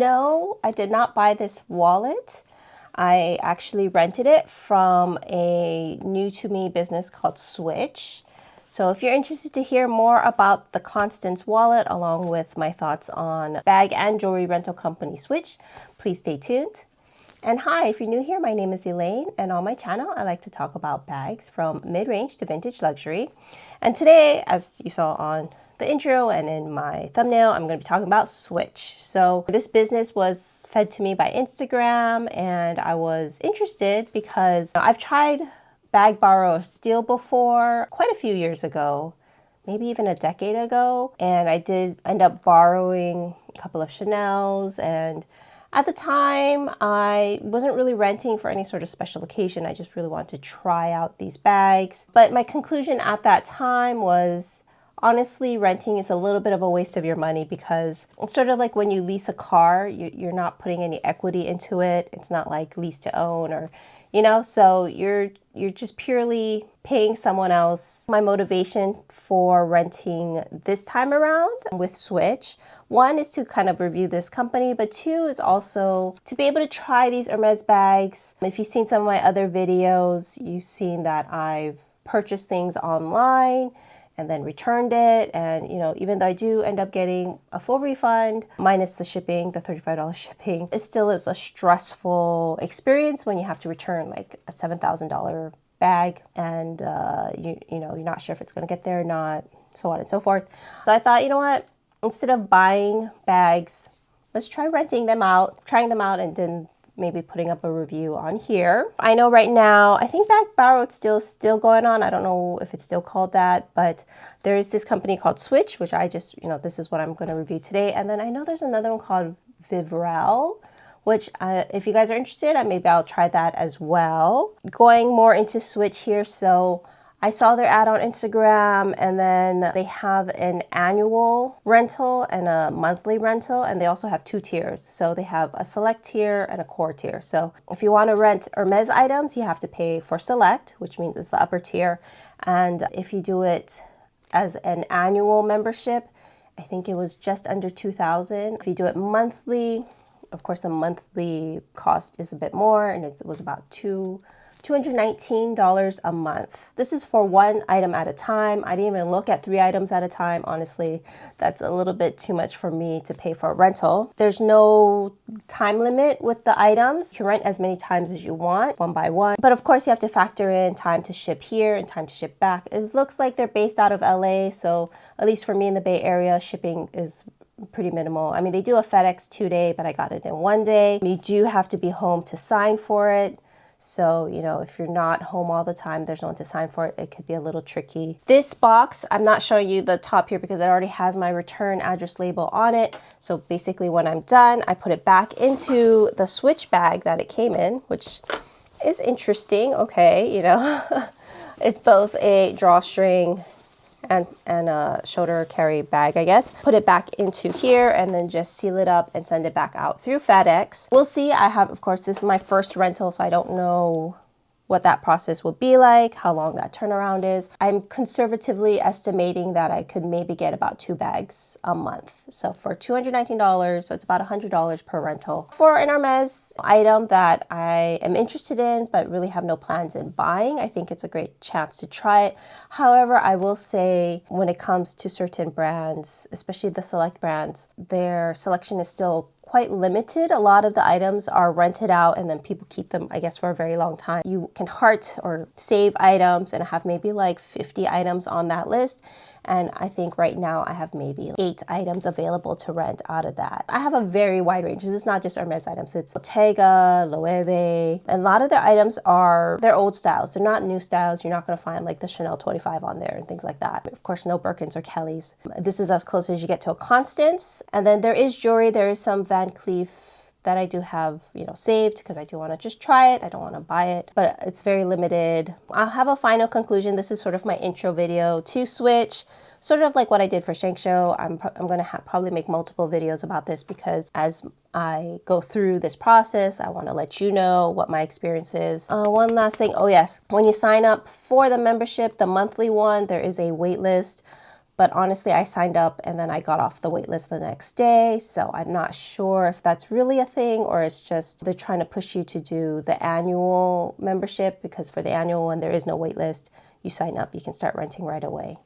No, I did not buy this wallet. I actually rented it from a new to me business called Switch. So if you're interested to hear more about the Constance wallet along with my thoughts on bag and jewelry rental company Switch, please stay tuned. And hi, if you're new here, my name is Elaine, and on my channel, I like to talk about bags from mid-range to vintage luxury. And today, as you saw on the intro and in my thumbnail, I'm going to be talking about Switch. So this business was fed to me by Instagram, and I was interested because I've tried bag borrow or steal before quite a few years ago, maybe even a decade ago. And I did end up borrowing a couple of Chanel's, and at the time I wasn't really renting for any sort of special occasion. I just really wanted to try out these bags. But my conclusion at that time was, honestly, renting is a little bit of a waste of your money because it's sort of like when you lease a car, you're not putting any equity into it. It's not like lease to own or, so you're just purely paying someone else. My motivation for renting this time around with Switch, one is to kind of review this company, but two is also to be able to try these Hermes bags. If you've seen some of my other videos, you've seen that I've purchased things online and then returned it. And, even though I do end up getting a full refund, minus the shipping, the $35 shipping, it still is a stressful experience when you have to return like a $7,000 bag and, you're not sure if it's going to get there or not, so on and so forth. So I thought, you know what, instead of buying bags, let's try renting them out, trying them out, and then maybe putting up a review on here. I know right now, I think Bag Borrow is still going on. I don't know if it's still called that, but there is this company called Switch, which I just, this is what I'm going to review today. And then I know there's another one called Vivrel, which if you guys are interested, maybe I'll try that as well. Going more into Switch here. So I saw their ad on Instagram, and then they have an annual rental and a monthly rental, and they also have two tiers. So they have a select tier and a core tier. So if you want to rent Hermes items, you have to pay for select, which means it's the upper tier. And if you do it as an annual membership, I think it was just under $2,000. If you do it monthly, of course, the monthly cost is a bit more, and it was about $219 a month. This is for one item at a time. I didn't even look at 3 items at a time. Honestly, that's a little bit too much for me to pay for a rental. There's no time limit with the items. You can rent as many times as you want, one by one. But of course, you have to factor in time to ship here and time to ship back. It looks like they're based out of LA, so at least for me in the Bay Area, shipping is pretty minimal. I mean, they do a FedEx 2-day, but I got it in 1 day. You do have to be home to sign for it. So, if you're not home all the time, there's no one to sign for it. It could be a little tricky. This box, I'm not showing you the top here because it already has my return address label on it. So basically when I'm done, I put it back into the Switch bag that it came in, which is interesting. Okay, it's both a drawstring and a shoulder carry bag, I guess. Put it back into here and then just seal it up and send it back out through FedEx. We'll see. Of course, this is my first rental, so I don't know what that process will be like, how long that turnaround is. I'm conservatively estimating that I could maybe get about 2 bags a month. So for $219, so it's about $100 per rental. For an Hermes item that I am interested in, but really have no plans in buying, I think it's a great chance to try it. However, I will say when it comes to certain brands, especially the select brands, their selection is still quite limited. A lot of the items are rented out and then people keep them, I guess, for a very long time. You can heart or save items, and I have maybe like 50 items on that list. And I think right now I have maybe 8 items available to rent out of that. I have a very wide range. This is not just Hermes items. It's Bottega, Loewe. And a lot of their items they're old styles. They're not new styles. You're not going to find like the Chanel 25 on there and things like that. Of course, no Birkins or Kellys. This is as close as you get to a Constance. And then there is jewelry. There is some Van Cleef that I do have, saved because I do want to just try it. I don't want to buy it, but it's very limited. I'll have a final conclusion. This is sort of my intro video to Switch, sort of like what I did for Shank Show. I'm going to probably make multiple videos about this because as I go through this process, I want to let you know what my experience is. One last thing. Oh yes, when you sign up for the membership, the monthly one, there is a wait list. But honestly, I signed up and then I got off the wait list the next day. So I'm not sure if that's really a thing or it's just they're trying to push you to do the annual membership, because for the annual one, there is no wait list. You sign up, you can start renting right away.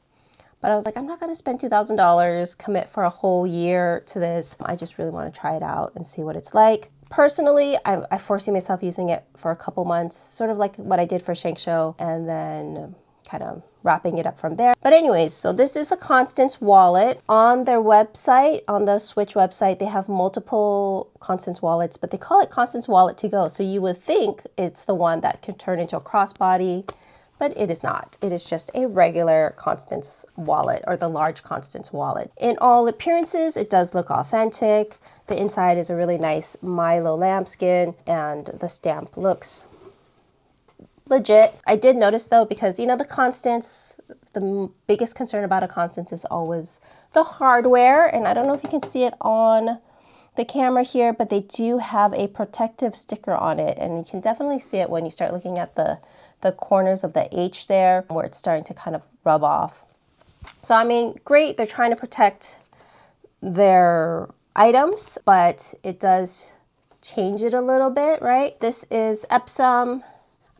But I was like, I'm not going to spend $2,000, commit for a whole year to this. I just really want to try it out and see what it's like. Personally, I foresee myself using it for a couple months, sort of like what I did for Shank Show, and then kind of wrapping it up from there. But anyways, so this is the Constance wallet. On their website, on the Switch website, they have multiple Constance wallets, but they call it Constance Wallet to Go. So you would think it's the one that can turn into a crossbody, but it is not. It is just a regular Constance wallet, or the large Constance wallet. In all appearances, it does look authentic. The inside is a really nice Milo lambskin, and the stamp looks legit. I did notice though, because you know, the Constance, the biggest concern about a Constance is always the hardware. And I don't know if you can see it on the camera here, but they do have a protective sticker on it. And you can definitely see it when you start looking at the corners of the H there, where it's starting to kind of rub off. So, I mean, great. They're trying to protect their items, but it does change it a little bit, right? This is Epsom.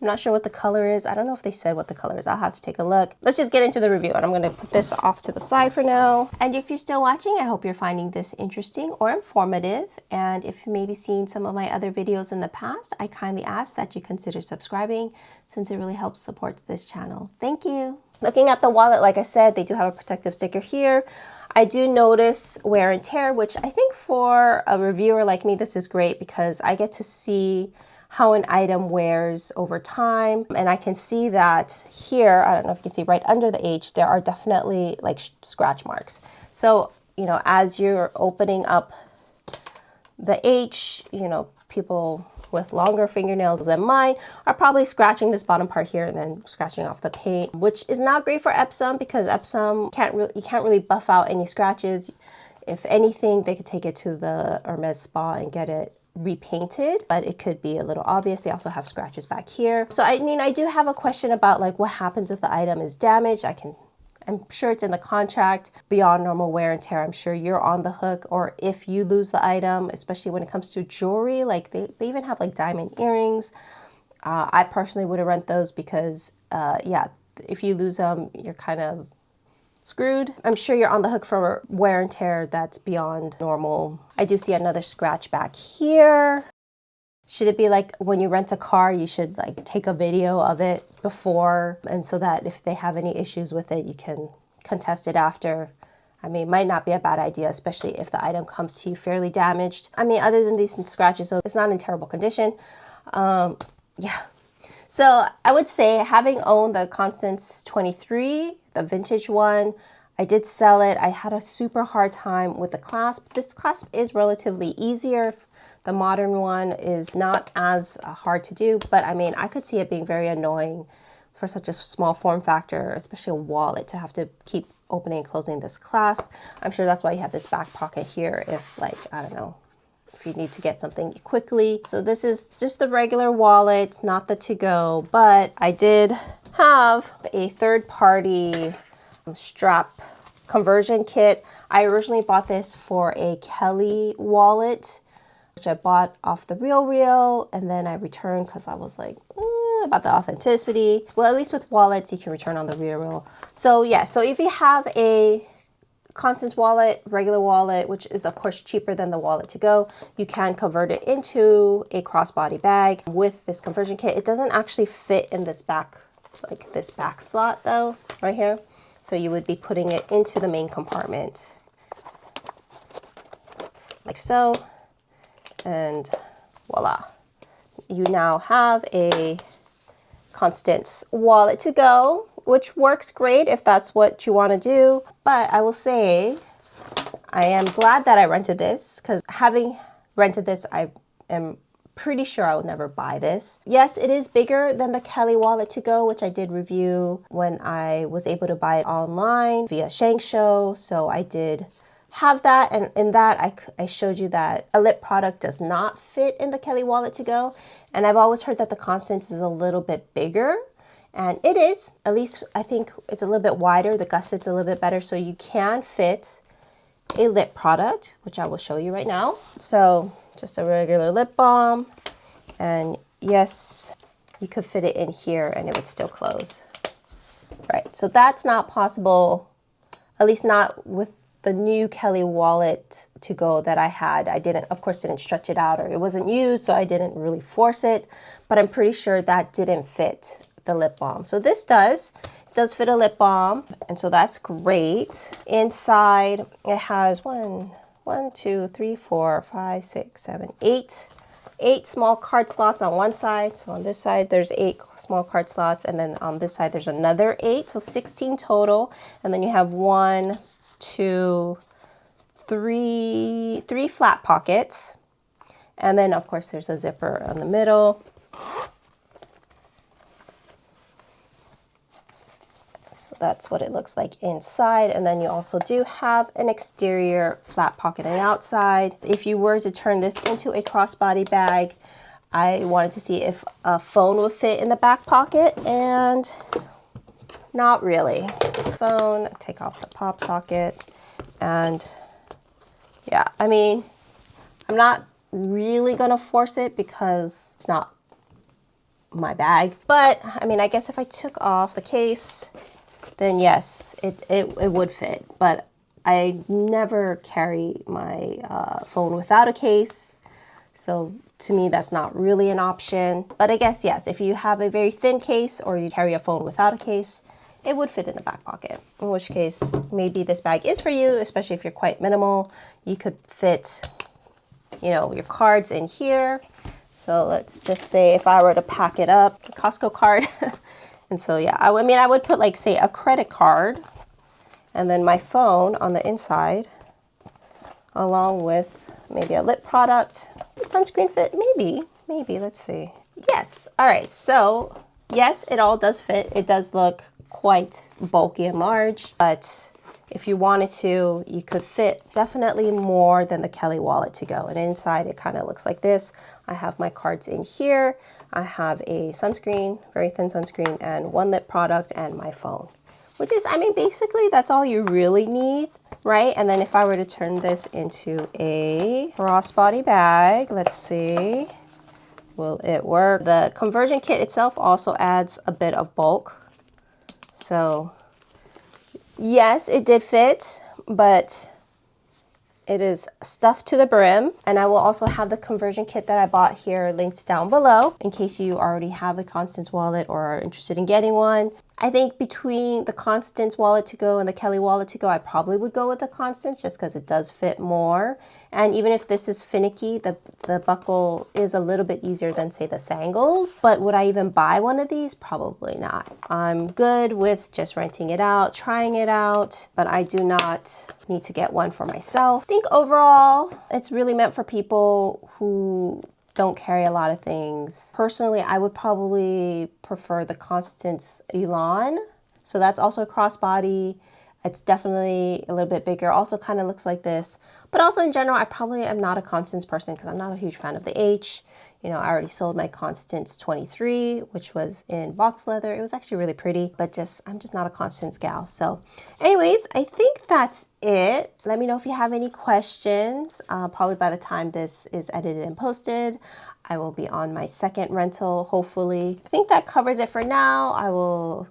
I'm not sure what the color is. I don't know if they said what the color is. I'll have to take a look. Let's just get into the review, and I'm going to put this off to the side for now. And if you're still watching, I hope you're finding this interesting or informative. And if you've maybe seen some of my other videos in the past, I kindly ask that you consider subscribing, since it really helps support this channel. Thank you. Looking at the wallet, like I said, they do have a protective sticker here. I do notice wear and tear, which I think for a reviewer like me, this is great because I get to see how an item wears over time. And I can see that here, I don't know if you can see right under the H, there are definitely like scratch marks. So, you know, as you're opening up the H, you know, people with longer fingernails than mine are probably scratching this bottom part here and then scratching off the paint, which is not great for Epsom, because Epsom you can't really buff out any scratches. If anything, they could take it to the Hermes spa and get it repainted, but it could be a little obvious. They also have scratches back here. So I mean, I do have a question about like what happens if the item is damaged. I'm sure it's in the contract, beyond normal wear and tear. I'm sure you're on the hook, or if you lose the item, especially when it comes to jewelry, like they even have like diamond earrings. I personally wouldn't rent those because yeah, if you lose them, you're kind of screwed. I'm sure you're on the hook for wear and tear that's beyond normal. I do see another scratch back here. Should it be like when you rent a car, you should like take a video of it before, and so that if they have any issues with it, you can contest it after. I mean, it might not be a bad idea, especially if the item comes to you fairly damaged. I mean, other than these scratches, though, it's not in terrible condition. Yeah. So I would say, having owned the Constance 23, the vintage one, I did sell it. I had a super hard time with the clasp. This clasp is relatively easier. The modern one is not as hard to do, but I mean, I could see it being very annoying for such a small form factor, especially a wallet, to have to keep opening and closing this clasp. I'm sure that's why you have this back pocket here if, like, I don't know, if you need to get something quickly. So this is just the regular wallet, not the to-go, but I did have a third-party strap conversion kit. I originally bought this for a Kelly wallet, which I bought off the RealReal, and then I returned because I was like, about the authenticity. Well, at least with wallets, you can return on the RealReal. So yeah, so if you have a Constance wallet, regular wallet, which is of course cheaper than the wallet to go, you can convert it into a crossbody bag with this conversion kit. It doesn't actually fit in this back, like this back slot though, right here. So you would be putting it into the main compartment like so, and voila. You now have a Constance wallet to go, which works great if that's what you want to do. But I will say, I am glad that I rented this, because having rented this, I am pretty sure I would never buy this. Yes, it is bigger than the Kelly wallet to go, which I did review when I was able to buy it online via Shank Show. So I did have that, and in that I showed you that a lip product does not fit in the Kelly wallet to go, and I've always heard that the Constance is a little bit bigger, And it is, at least I think it's a little bit wider. The gusset's a little bit better, so you can fit a lip product, which I will show you right now. So just a regular lip balm, and yes, you could fit it in here and it would still close. Right, so that's not possible, at least not with the new Kelly wallet to go that I had. I didn't, of course, didn't stretch it out, or it wasn't used, so I didn't really force it, but I'm pretty sure that didn't fit the lip balm. So this does. It does fit a lip balm, and so that's great. Inside, it has one, two, three, four, five, six, seven, eight small card slots on one side. So on this side, there's 8 small card slots, and then on this side, there's another 8, so 16 total. And then you have 1, 2, 3 flat pockets, and then of course there's a zipper in the middle. So that's what it looks like inside. And then you also do have an exterior flat pocket on the outside. If you were to turn this into a crossbody bag, I wanted to see if a phone would fit in the back pocket, and not really. Phone, take off the pop socket, and yeah, I mean, I'm not really gonna force it because it's not my bag. But I mean, I guess if I took off the case, then yes, it would fit. But I never carry my phone without a case. So to me, that's not really an option. But I guess, yes, if you have a very thin case or you carry a phone without a case, it would fit in the back pocket. In which case, maybe this bag is for you, especially if you're quite minimal. You could fit, you know, your cards in here. So let's just say if I were to pack it up, a Costco card. And so, yeah, I mean, I would put, like, say, a credit card and then my phone on the inside, along with maybe a lip product. Would sunscreen fit? Maybe, let's see. Yes, all right, so yes, it all does fit. It does look quite bulky and large, but if you wanted to, you could fit definitely more than the Kelly wallet to go. And inside, it kind of looks like this. I have my cards in here. I have a sunscreen, very thin sunscreen, and 1 lip product and my phone, which is, I mean, basically that's all you really need, right? And then if I were to turn this into a crossbody bag, let's see, will it work? The conversion kit itself also adds a bit of bulk. So yes, it did fit, but it is stuffed to the brim. And I will also have the conversion kit that I bought here linked down below in case you already have a Constance wallet or are interested in getting one. I think between the Constance wallet to go and the Kelly wallet to go, I probably would go with the Constance just because it does fit more. And even if this is finicky, the buckle is a little bit easier than, say, the Sangles. But would I even buy one of these? Probably not. I'm good with just renting it out, trying it out, but I do not need to get one for myself. I think overall, it's really meant for people who don't carry a lot of things. Personally, I would probably prefer the Constance Elan. So that's also a crossbody. It's definitely a little bit bigger. Also kind of looks like this. But also in general, I probably am not a Constance person because I'm not a huge fan of the H. You know, I already sold my Constance 23, which was in box leather. It was actually really pretty, but I'm just not a Constance gal. So anyways, I think that's it. Let me know if you have any questions. Probably by the time this is edited and posted, I will be on my second rental, hopefully. I think that covers it for now. I will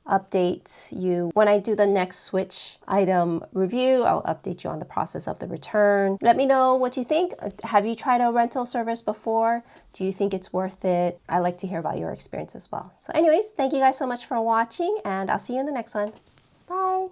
update you when I do the next Switch item review. I'll update you on the process of the return. Let me know what you think. Have you tried a rental service before? Do you think it's worth it? I like to hear about your experience as well. So anyways, thank you guys so much for watching, and I'll see you in the next one. Bye.